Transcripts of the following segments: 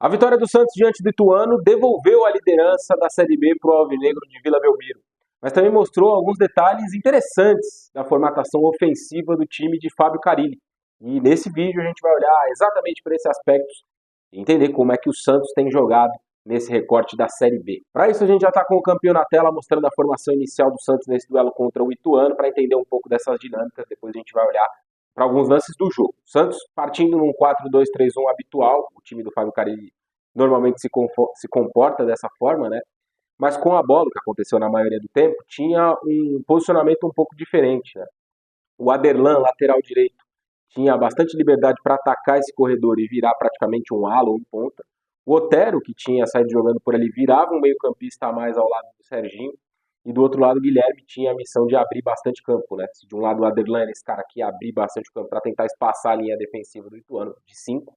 A vitória do Santos diante do Ituano devolveu a liderança da Série B para o Alvinegro de Vila Belmiro, mas também mostrou alguns detalhes interessantes da formatação ofensiva do time de Fábio Carille. E nesse vídeo a gente vai olhar exatamente para esses aspectos e entender como é que o Santos tem jogado nesse recorte da Série B. Para isso a gente já está com o campeão na tela mostrando a formação inicial do Santos nesse duelo contra o Ituano para entender um pouco dessas dinâmicas. Depois a gente vai olhar para alguns lances do jogo. Santos partindo num 4-2-3-1 habitual, o time do Fábio Carille normalmente se comporta dessa forma, né? Mas com a bola, o que aconteceu na maioria do tempo, tinha um posicionamento um pouco diferente, né? O Aderlan, lateral direito, tinha bastante liberdade para atacar esse corredor e virar praticamente um ala ou um ponta. O Otero, que tinha saído jogando por ali, virava um meio-campista a mais ao lado do Serginho. E do outro lado, o Guilherme tinha a missão de abrir bastante campo, né? Se de um lado o Aderlan era esse cara que ia abrir bastante campo para tentar espaçar a linha defensiva do Ituano de 5.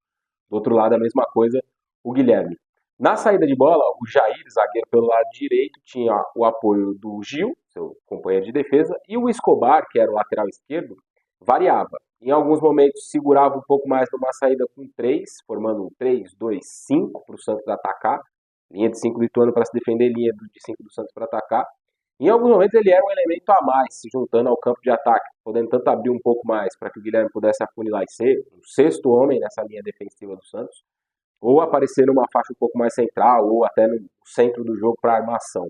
Do outro lado, a mesma coisa, o Guilherme. Na saída de bola, o Jair, zagueiro pelo lado direito, tinha o apoio do Gil, seu companheiro de defesa, e o Escobar, que era o lateral esquerdo, variava. Em alguns momentos segurava um pouco mais numa saída com 3, formando um 3-2-5 para o Santos atacar. Linha de 5 do Ituano para se defender, linha de 5 do Santos para atacar. Em alguns momentos ele era um elemento a mais, se juntando ao campo de ataque, podendo tanto abrir um pouco mais para que o Guilherme pudesse afunilar e ser o sexto homem nessa linha defensiva do Santos, ou aparecer numa faixa um pouco mais central, ou até no centro do jogo para armação.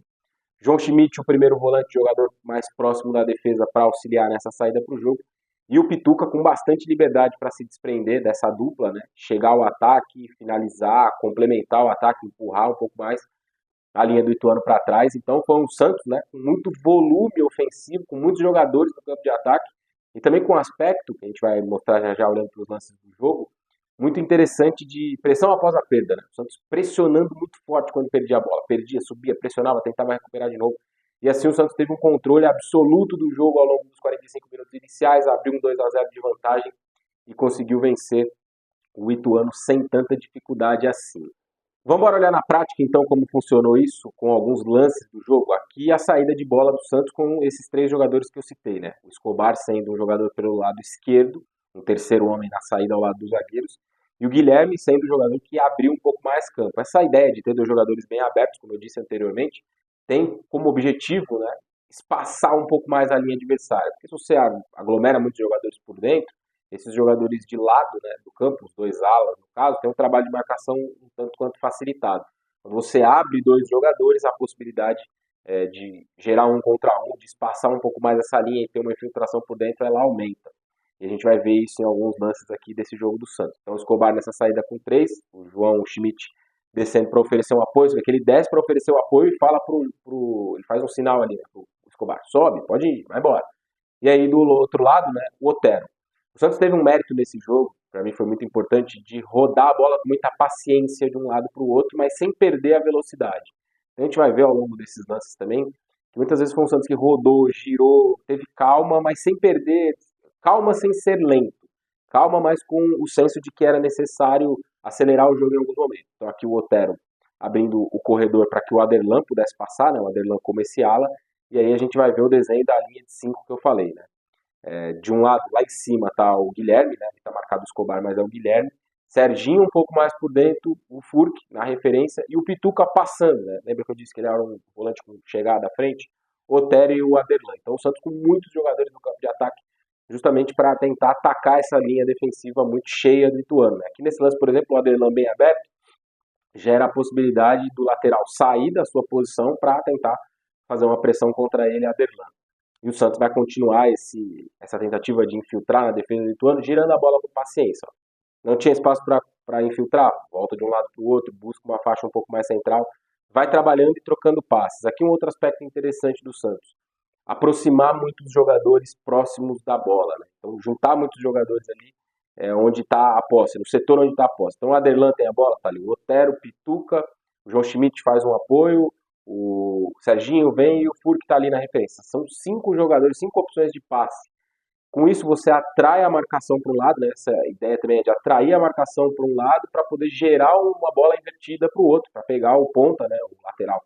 João Schmidt, o primeiro volante, jogador mais próximo da defesa para auxiliar nessa saída para o jogo, e o Pituca com bastante liberdade para se desprender dessa dupla, né? Chegar ao ataque, finalizar, complementar o ataque, empurrar um pouco mais a linha do Ituano para trás. Então foi um Santos, né, com muito volume ofensivo, com muitos jogadores no campo de ataque, e também com um aspecto, que a gente vai mostrar já já olhando para os lances do jogo, muito interessante de pressão após a perda, né? O Santos pressionando muito forte quando perdia a bola. Perdia, subia, pressionava, tentava recuperar de novo. E assim o Santos teve um controle absoluto do jogo ao longo dos 45 minutos iniciais, abriu um 2-0 de vantagem e conseguiu vencer o Ituano sem tanta dificuldade assim. Vamos olhar na prática então como funcionou isso, com alguns lances do jogo. Aqui a saída de bola do Santos com esses 3 jogadores que eu citei, né? O Escobar sendo um jogador pelo lado esquerdo, um terceiro homem na saída ao lado dos zagueiros, e o Guilherme sendo o jogador que abriu um pouco mais campo. Essa ideia de ter 2 jogadores bem abertos, como eu disse anteriormente, tem como objetivo, né, espaçar um pouco mais a linha adversária. Porque se você aglomera muitos jogadores por dentro, esses jogadores de lado, né, do campo, os 2 alas no caso, tem um trabalho de marcação um tanto quanto facilitado. Quando você abre 2 jogadores, a possibilidade de gerar um contra um, de espaçar um pouco mais essa linha e ter uma infiltração por dentro, ela aumenta. E a gente vai ver isso em alguns lances aqui desse jogo do Santos. Então o Escobar nessa saída com 3, o João Schmidt descendo para oferecer um apoio, que ele desce para oferecer o apoio e fala ele faz um sinal ali, né, pro Escobar, sobe, pode ir, vai embora. E aí do outro lado, né, o Otero. O Santos teve um mérito nesse jogo, para mim foi muito importante, de rodar a bola com muita paciência de um lado para o outro, mas sem perder a velocidade. Então a gente vai ver ao longo desses lances também, que muitas vezes foi um Santos que rodou, girou, teve calma, mas sem perder, calma sem ser lento. Calma, mas com o senso de que era necessário acelerar o jogo em alguns momentos. Então aqui o Otero abrindo o corredor para que o Aderlan pudesse passar, né? O Aderlan como esse ala, e aí a gente vai ver o desenho da linha de 5 que eu falei, né? De um lado, lá em cima, tá o Guilherme, né? Que tá marcado o Escobar, mas é o Guilherme. Serginho um pouco mais por dentro, o Furk na referência e o Pituca passando, né? Lembra que eu disse que ele era um volante com chegada à frente? O Otero e o Aderlan. Então o Santos com muitos jogadores no campo de ataque, justamente para tentar atacar essa linha defensiva muito cheia do Ituano, né? Aqui nesse lance, por exemplo, o Aderlan bem aberto, gera a possibilidade do lateral sair da sua posição para tentar fazer uma pressão contra ele, Aderlan. E o Santos vai continuar essa tentativa de infiltrar na defesa do Ituano, girando a bola com paciência. Não tinha espaço para infiltrar, volta de um lado para o outro, busca uma faixa um pouco mais central, vai trabalhando e trocando passes. Aqui um outro aspecto interessante do Santos, aproximar muitos jogadores próximos da bola, né? Então juntar muitos jogadores ali onde está a posse, no setor onde está a posse. Então o Aderlan tem a bola, tá ali o Otero, o Pituca, o João Schmidt faz um apoio, o Serginho vem e o Furk está ali na referência. São 5 jogadores, 5 opções de passe. Com isso você atrai a marcação para um lado, né? Essa ideia também é de atrair a marcação para um lado para poder gerar uma bola invertida para o outro, para pegar o ponta, né, o lateral,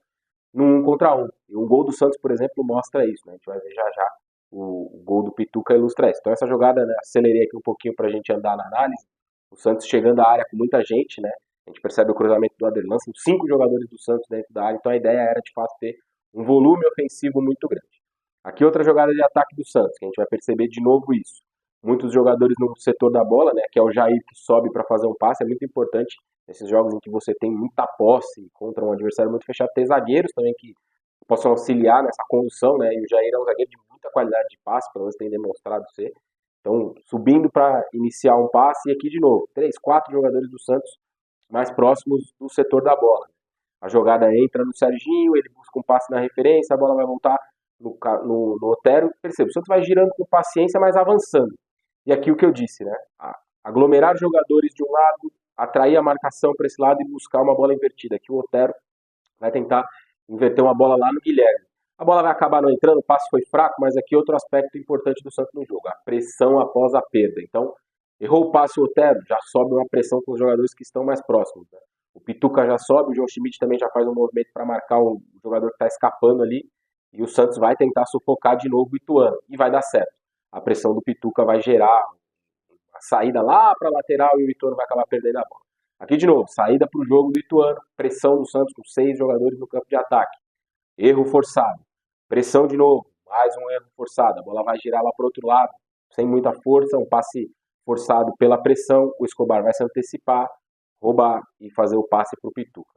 num 1 contra 1. E o gol do Santos, por exemplo, mostra isso, né? A gente vai ver já já o gol do Pituca ilustra isso. Então essa jogada, né, acelerei aqui um pouquinho para a gente andar na análise. O Santos chegando à área com muita gente, né? A gente percebe o cruzamento do Aderlan, são 5 jogadores do Santos dentro da área, então a ideia era de fato ter um volume ofensivo muito grande. Aqui outra jogada de ataque do Santos, que a gente vai perceber de novo isso. Muitos jogadores no setor da bola, né, que é o Jair que sobe para fazer um passe, é muito importante nesses jogos em que você tem muita posse contra um adversário muito fechado, ter zagueiros também que possam auxiliar nessa condução, né, e o Jair é um zagueiro de muita qualidade de passe, pelo menos tem demonstrado ser. Então, subindo para iniciar um passe, e aqui de novo, 3, 4 jogadores do Santos mais próximos do setor da bola. A jogada entra no Serginho, ele busca um passe na referência, a bola vai voltar no Otero. Perceba, o Santos vai girando com paciência, mas avançando. E aqui o que eu disse, né? Aglomerar jogadores de um lado, atrair a marcação para esse lado e buscar uma bola invertida. Aqui o Otero vai tentar inverter uma bola lá no Guilherme. A bola vai acabar não entrando, o passe foi fraco, mas aqui outro aspecto importante do Santos no jogo, a pressão após a perda. Então, errou o passe o Otero, já sobe uma pressão com os jogadores que estão mais próximos. Né? O Pituca já sobe, o João Schmidt também já faz um movimento para marcar o jogador que está escapando ali, e o Santos vai tentar sufocar de novo o Ituano, e vai dar certo. A pressão do Pituca vai gerar a saída lá para a lateral e o Ituano vai acabar perdendo a bola. Aqui de novo, saída para o jogo do Ituano, pressão do Santos com 6 jogadores no campo de ataque. Erro forçado. Pressão de novo, mais um erro forçado. A bola vai girar lá para o outro lado, sem muita força, um passe forçado pela pressão. O Escobar vai se antecipar, roubar e fazer o passe para o Pituca.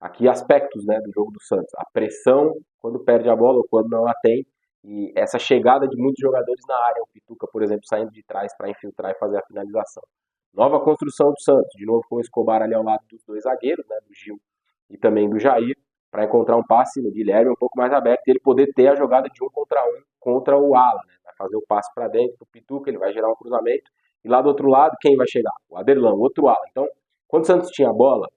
Aqui aspectos, né, do jogo do Santos. A pressão quando perde a bola ou quando não a tem. E essa chegada de muitos jogadores na área. O Pituca, por exemplo, saindo de trás para infiltrar e fazer a finalização. Nova construção do Santos. De novo com o Escobar ali ao lado dos 2 zagueiros, né, do Gil e também do Jair, para encontrar um passe no Guilherme um pouco mais aberto e ele poder ter a jogada de 1 contra o ala. Né? Vai fazer o passe para dentro do Pituca, ele vai gerar um cruzamento. E lá do outro lado, quem vai chegar? O Aderlan, o outro ala. Então, quando o Santos tinha a bola,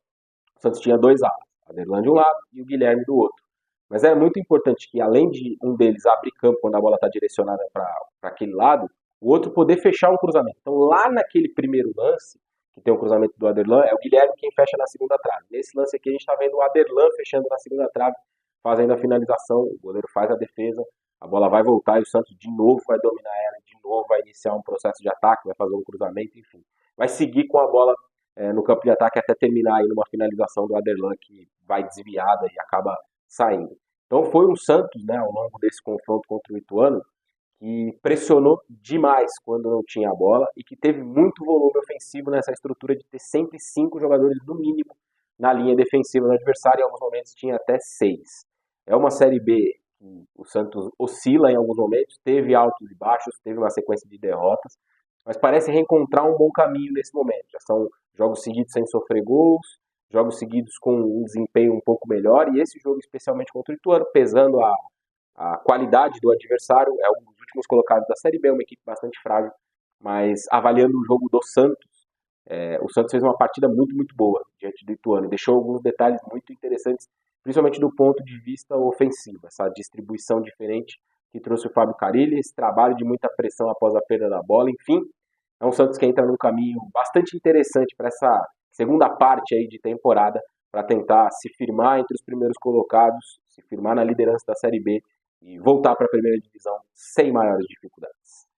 o Santos tinha 2 alas. O Aderlan de um lado e o Guilherme do outro. Mas é muito importante que, além de um deles abrir campo quando a bola está direcionada para aquele lado, o outro poder fechar um cruzamento. Então, lá naquele primeiro lance, que tem o cruzamento do Aderlan, é o Guilherme quem fecha na segunda trave. Nesse lance aqui, a gente está vendo o Aderlan fechando na segunda trave, fazendo a finalização, o goleiro faz a defesa, a bola vai voltar e o Santos de novo vai dominar ela, de novo vai iniciar um processo de ataque, vai fazer um cruzamento, enfim. Vai seguir com a bola no campo de ataque até terminar aí numa finalização do Aderlan que vai desviada e acaba saindo. Então foi um Santos, né, ao longo desse confronto contra o Ituano, que pressionou demais quando não tinha a bola e que teve muito volume ofensivo nessa estrutura de ter sempre 5 jogadores no mínimo na linha defensiva do adversário, em alguns momentos tinha até 6. É uma Série B que o Santos oscila em alguns momentos, teve altos e baixos, teve uma sequência de derrotas, mas parece reencontrar um bom caminho nesse momento. Já são jogos seguidos sem sofrer gols, jogos seguidos com um desempenho um pouco melhor, e esse jogo especialmente contra o Ituano, pesando a qualidade do adversário, é um dos últimos colocados da Série B, uma equipe bastante frágil, mas avaliando o jogo do Santos, o Santos fez uma partida muito, muito boa diante do Ituano, e deixou alguns detalhes muito interessantes, principalmente do ponto de vista ofensivo, essa distribuição diferente que trouxe o Fábio Carille, esse trabalho de muita pressão após a perda da bola, enfim, é um Santos que entra num caminho bastante interessante para essa segunda parte aí de temporada, para tentar se firmar entre os primeiros colocados, se firmar na liderança da Série B e voltar para a primeira divisão sem maiores dificuldades.